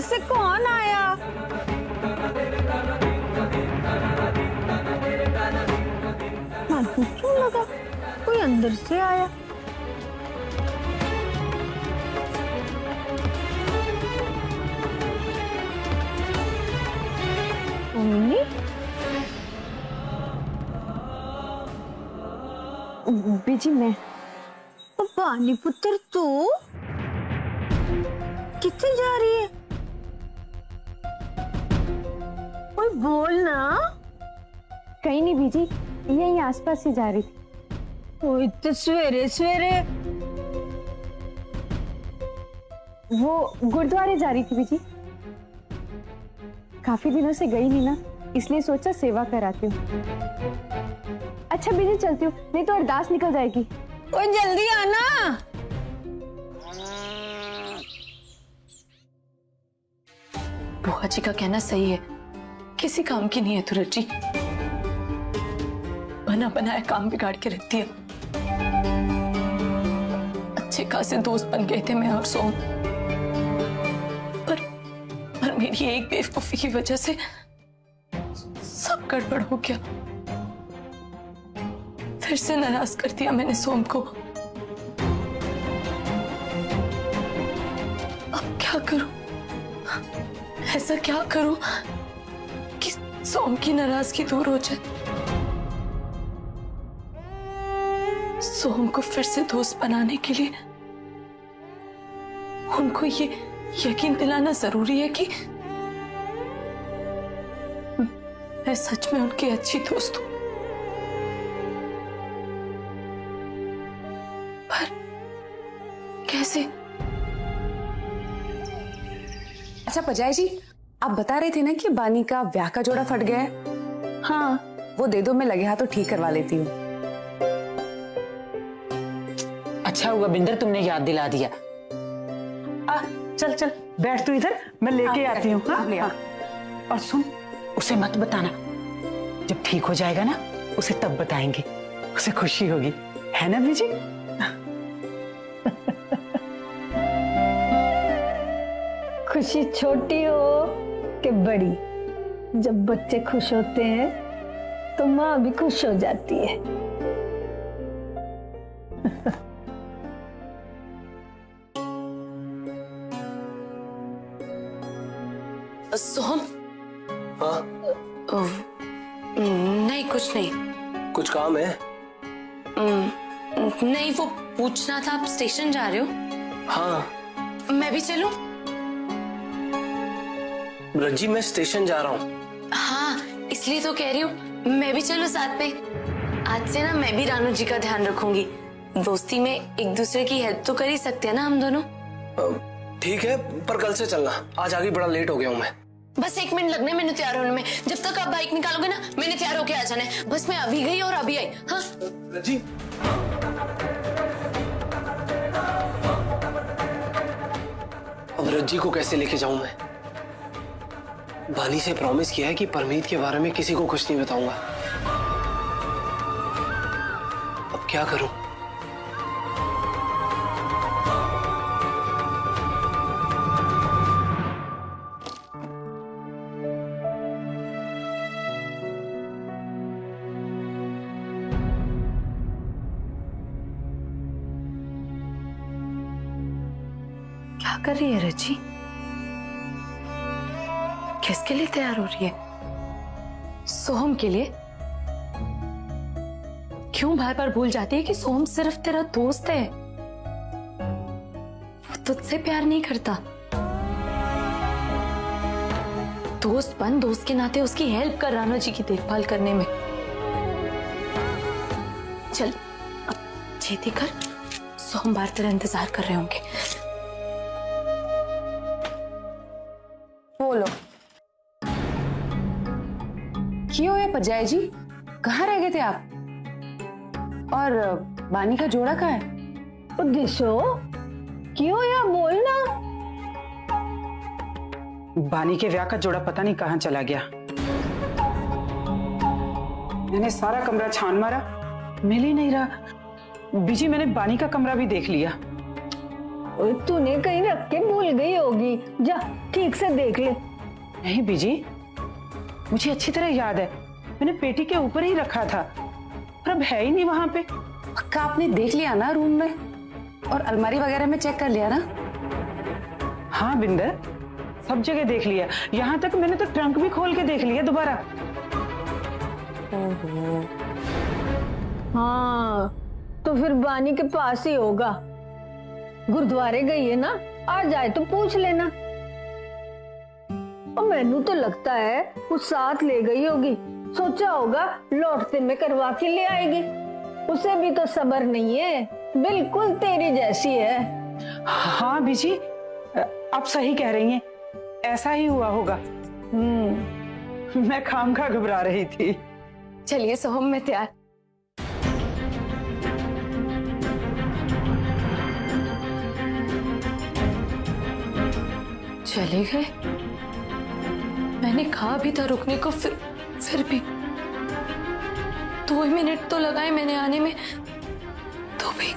से कौन आया? हाँ, क्यों लगा कोई अंदर से आया। बीजी मैं पानी पुत्र तू कितने जा रही है? कोई बोल ना। कहीं नहीं बीजी, यही आसपास ही जा रही थी। ओ इतने सवेरे सवेरे? वो गुरुद्वारे जा रही थी बीजी। काफी दिनों से गई नहीं ना, इसलिए सोचा सेवा कराती हूँ। अच्छा बीजी चलती हूँ, नहीं तो अरदास निकल जाएगी। ओए जल्दी आना। बुआ जी का कहना सही है, किसी काम की नहीं है तुरत जी। बना बनाया काम बिगाड़ के रखती है। अच्छे खासे दोस्त बन गए थे मैं और सोम, पर मेरी एक बेवकूफी की वजह से सब गड़बड़ हो गया। फिर से नाराज कर दिया मैंने सोम को। अब क्या करूं? ऐसा क्या करूं कि सोम की नाराजगी दूर हो जाए, सोम को फिर से दोस्त बनाने के लिए उनको ये यकीन दिलाना जरूरी है कि मैं सच में उनकी अच्छी दोस्त हूं। पर कैसे? अच्छा पजाई जी, आप बता रहे थे ना कि बानी का ब्याह का जोड़ा फट गया है। हाँ, वो दे दो, मैं लगे हाथों ठीक करवा लेती हूँ। अच्छा हुआ बिंदर तुमने याद दिला दिया। चल चल बैठ तू इधर, मैं लेके आती हूँ। हाँ? और सुन, उसे मत बताना, जब ठीक हो जाएगा ना उसे तब बताएंगे, उसे खुशी होगी, है ना बीजी? खुशी छोटी हो कि बड़ी, जब बच्चे खुश होते हैं तो माँ भी खुश हो जाती है। सोम? हाँ? नहीं कुछ नहीं। कुछ काम है? नहीं, वो पूछना था आप स्टेशन जा रहे हो? हाँ। मैं भी चलूं? रज्जी मैं स्टेशन जा रहा हूँ। हाँ, इसलिए तो कह रही हूँ मैं भी चलूं साथ में। आज से ना मैं भी रानू जी का ध्यान रखूंगी। दोस्ती में एक दूसरे की हेल्प तो कर ही सकते हैं ना हम दोनों। ठीक है, पर कल से चलना, आज आगे बड़ा लेट हो गया हूँ मैं। बस 1 मिनट लगने मैंने तैयार होने में। जब तक आप बाइक निकालोगे ना मैंने तैयार होके आ जाना है। बस मैं अभी गई और अभी आई। हाँ रज्जी, अब रज्जी को कैसे लेके जाऊं मैं? बानी से प्रॉमिस किया है कि परमीत के बारे में किसी को कुछ नहीं बताऊंगा। अब क्या करूं? क्या कर रही है रज्जी? किसके लिए तैयार हो रही है? सोहम के लिए? क्यों बार बार भूल जाती है कि सोहम सिर्फ तेरा दोस्त है, वो तुझसे प्यार नहीं करता। दोस्त बन, दोस्त के नाते उसकी हेल्प कर राणा जी की देखभाल करने में। चल अब छेती कर, सोहम बाहर तेरा इंतजार कर रहे होंगे। बोलो क्यों है पजाई जी, कहाँ रह गए थे आप? और बानी का जोड़ा कहाँ है? दिशो क्यों या बोलना। बानी के ब्याह का जोड़ा पता नहीं कहाँ चला गया। मैंने सारा कमरा छान मारा, मिल ही नहीं रहा। बीजी मैंने बानी का कमरा भी देख लिया, ओए, तूने कहीं रख के भूल गई होगी, जा ठीक से देख ले। नहीं बीजी, मुझे अच्छी तरह याद है, मैंने पेटी के ऊपर ही रखा था और अब है ही नहीं वहां पे। पक्का आपने देख लिया ना रूम में और अलमारी वगैरह में चेक कर लिया ना? हाँ बिंदर, सब जगह देख लिया, यहाँ तक मैंने तो ट्रंक भी खोल के देख लिया दोबारा। हाँ, तो फिर बानी के पास ही होगा। गुरुद्वारे गई है ना, आ जाए तो पूछ लेना। और मैनू तो लगता है वो साथ ले गई होगी, सोचा होगा लौटते में करवा के ले आएगी। उसे भी तो सब्र नहीं है, बिल्कुल तेरी जैसी है। हाँ बीजी, आप सही कह रही हैं, ऐसा ही हुआ होगा। मैं खामखा घबरा रही थी। चलिए सोहम, मैं तैयार। चले गए। मैंने कहा भी था रुकने को, फिर भी 2 मिनट तो लगाए मैंने आने में, तो भी।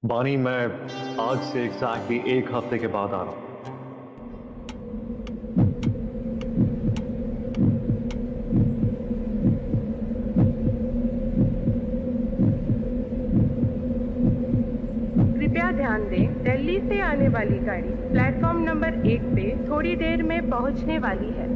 बानी, मैं आज से एग्जैक्टली 1 हफ्ते के बाद आ रहा हूं। कृपया ध्यान दें, दिल्ली से आने वाली गाड़ी प्लेटफॉर्म नंबर 1 पे थोड़ी देर में पहुंचने वाली है।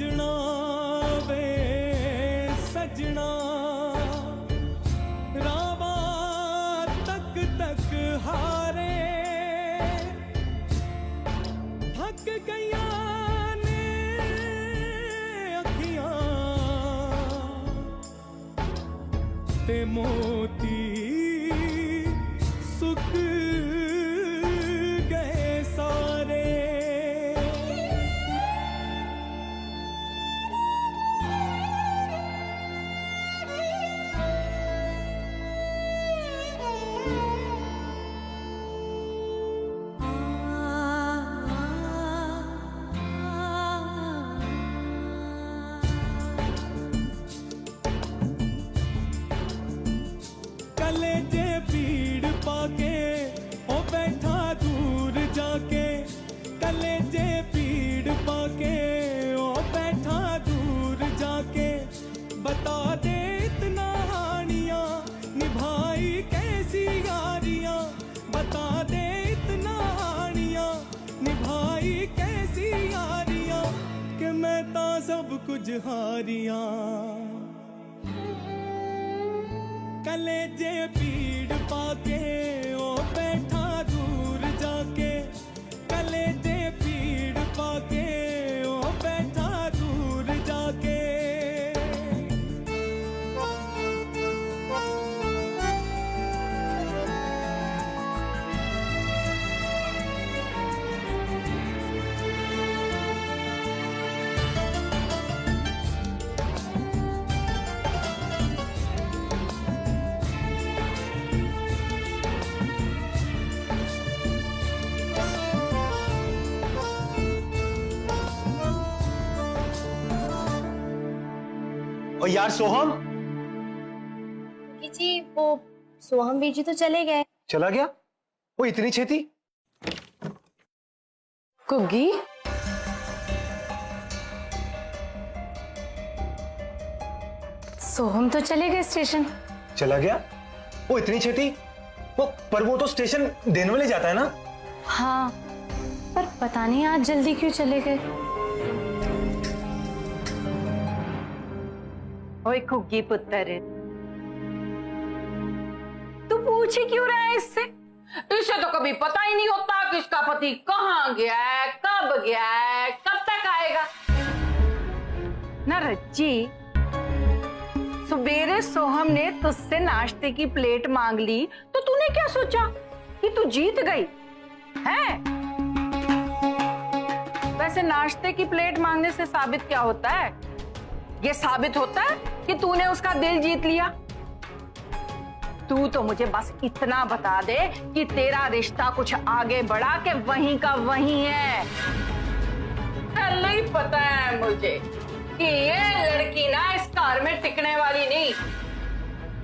सजना वे सजना रावा तक तक हारे थक गया ने अखियां ते मोती सुख गए सारे। कलेजे पीड़ पाके ओ बैठा दूर जाके, कलेजे पीड़ पाके ओ बैठा दूर जाके, बता दे इतना हानियां निभाई कैसी यारियां, बता दे इतना हानियां निभाई कैसी यारियां, कि मैं ता सब कुछ हारियां। कलेजे पीड़ पाके ओ बैठा दूर जाके, कलेजे पीड़ पाके ओ बैठा दूर जाके। और यार सोहम जी, वो सोहम बीजी तो चले गए। चला गया? वो इतनी छेती? कुग्गी, सोहम तो चले गए स्टेशन। चला गया? वो इतनी छेती? पर वो तो स्टेशन देने वाले जाता है ना? हाँ, पर पता नहीं आज जल्दी क्यों चले गए। ओए खुग्गी पुत्र, तू पूछ ही क्यों रहा है इससे? इसे तो कभी पता ही नहीं होता कि इसका पति कहाँ गया है, कब गया है, कब तक आएगा। ना रज्जी, सवेरे सोहम ने तुझसे नाश्ते की प्लेट मांग ली तो तूने क्या सोचा कि तू जीत गई है? वैसे नाश्ते की प्लेट मांगने से साबित क्या होता है? ये साबित होता है कि तूने उसका दिल जीत लिया। तू तो मुझे बस इतना बता दे कि तेरा रिश्ता कुछ आगे बढ़ा के वहीं का वहीं है। पहले ही पता है मुझे कि ये लड़की ना इस कार में टिकने वाली नहीं।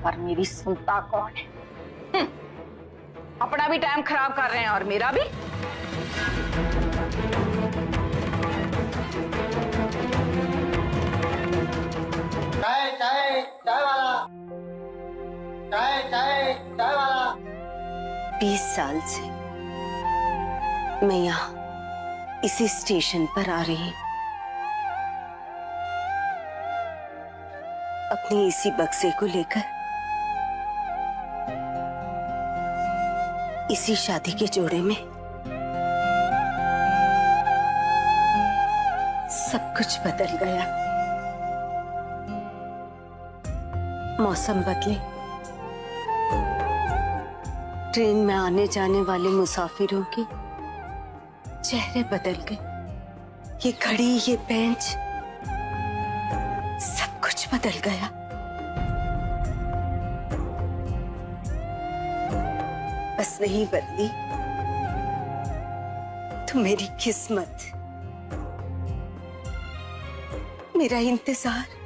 पर मेरी सुनता कौन है? अपना भी टाइम खराब कर रहे हैं और मेरा भी। चाय चाय चाय वाला, चाय चाय चाय वाला। 20 साल से मैं यहाँ इसी स्टेशन पर आ रही हूँ, अपनी इसी बक्से को लेकर, इसी शादी के जोड़े में। सब कुछ बदल गया। मौसम बदले, ट्रेन में आने जाने वाले मुसाफिरों के चेहरे बदल गए। ये घड़ी, ये बेंच, सब कुछ बदल गया। बस नहीं बदली तो मेरी किस्मत, मेरा इंतजार,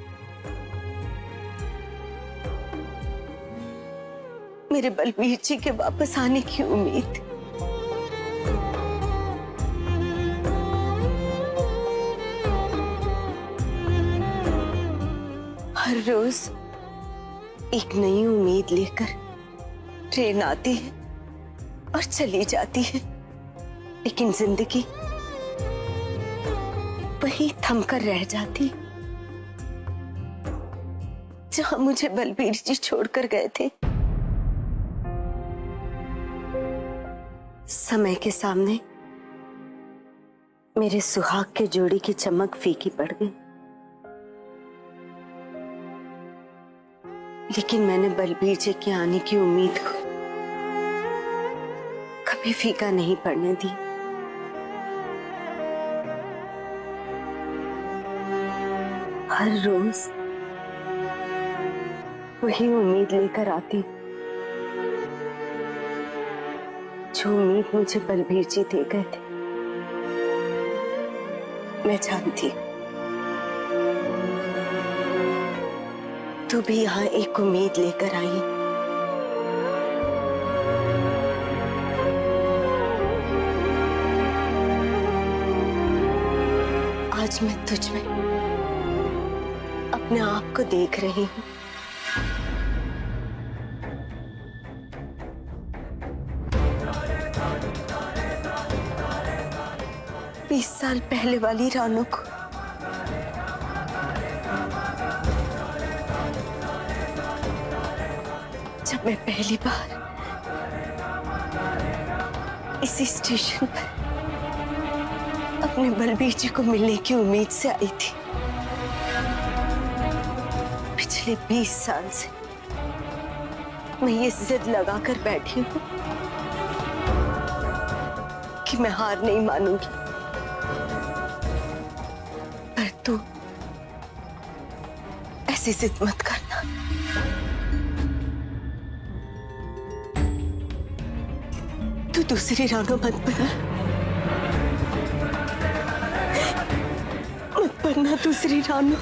मेरे बलबीर जी के वापस आने की उम्मीद। हर रोज एक नई उम्मीद लेकर ट्रेन आती है और चली जाती है, लेकिन जिंदगी वहीं थमकर रह जाती जहां मुझे बलबीर जी छोड़कर गए थे। समय के सामने मेरे सुहाग के जोड़ी की चमक फीकी पड़ गई, लेकिन मैंने बलबीर जी के आने की उम्मीद को कभी फीका नहीं पड़ने दी। हर रोज वही उम्मीद लेकर आती जो उम्मीद मुझे बलबीर जी दे गए थे। मैं जानती तू भी यहाँ एक उम्मीद लेकर आई। आज मैं तुझ में अपने आप को देख रही हूँ। बीस साल पहले वाली रानू को जब मैं पहली बार इसी स्टेशन पर अपने बलबीर जी को मिलने की उम्मीद से आई थी। पिछले 20 साल से मैं ये जिद लगाकर बैठी हूं कि मैं हार नहीं मानूंगी, पर तू ऐसी जिद मत करना। तू दूसरी रानू मत बनना, मत बनना दूसरी रानू।